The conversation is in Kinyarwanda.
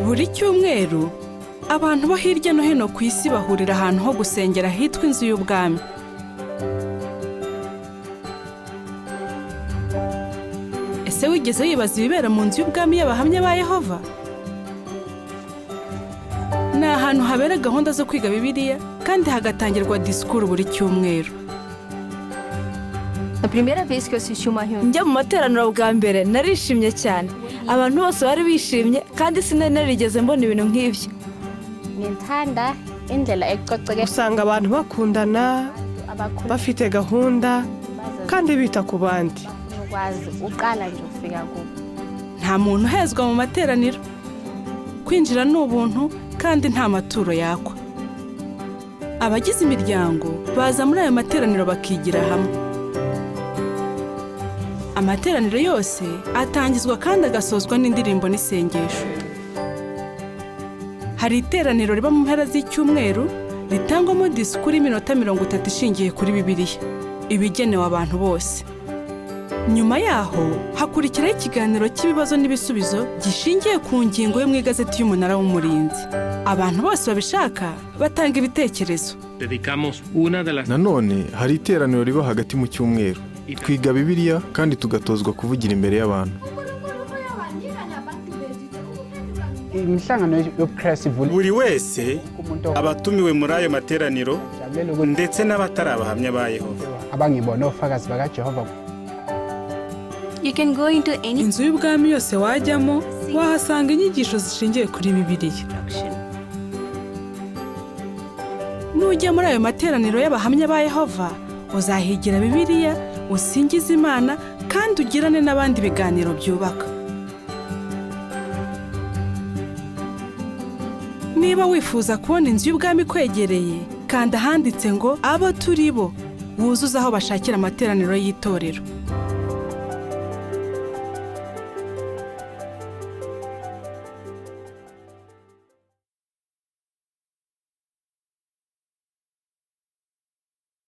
Buri cyumweru abantu bo hirya no hino ku isi bahurira ahantu ho gusengera hitwa inzu y'ubwami. Ese wigeze wibaza ibibera mu nzu y'ubwami y'abahamya ba Yehova? Ni ahantu habera gahunda zo kwiga Bibiliya kandi hagatangirwa disikuru buri cyumweru. Njya mu materaniro bwa mbere narishimye cyane, abantu bose bari bishimye kandi sinari narigeze mbona ibintu nk'ibyo. Usanga abantu bakundana, bafite gahunda kandi bita ku bandi. Nta muntu uhezwa mu materaniro. Kwinjira ni ubuntu kandi nta maturo yakwa. Abagize imiryango baza muri aya materaniro bakigira hamwe. Amateraniro yose atangizwa kandi agasozwa n'indirimbo n'isengesho. Hari iteraniro riba mu mpera z'icyumweru ritangwamo disikuru y'iminota 30 ishingiye kuri Bibiliya, ibigenewe abantu bose. Nyuma yaho hakurikiraho ikiganiro cy'ibibazo n'ibisubizo gishingiye ku ngingo yo mu igazeti y'umunara w'umurinzi. Abantu bose babishaka batanga ibitekerezo. Nanone hari iteraniro riba hagati mu cyumweru. Twiga Bibiliya kandi tugatozwa kuvugira imbere y'abantu. Buri wese abatumiwe muri ayo materaniro ndetse n'abatari abahamya ba Yehova. Inzu y'ubwami yose wajyamo wahasanga inyigisho zishingiye kuri Bibiliya. Nujya muri ayo materaniro y'abahamya ba Yehova uzahigira Bibiliya, usingize Imana kandi ugirane n'abandi biganiro byubaka. Niba wifuza kubona inzu y'ubwami kwegereye, kandi ahanditse ngo abo turi bo, wuzuza aho bashakira amateraniro y'itorero.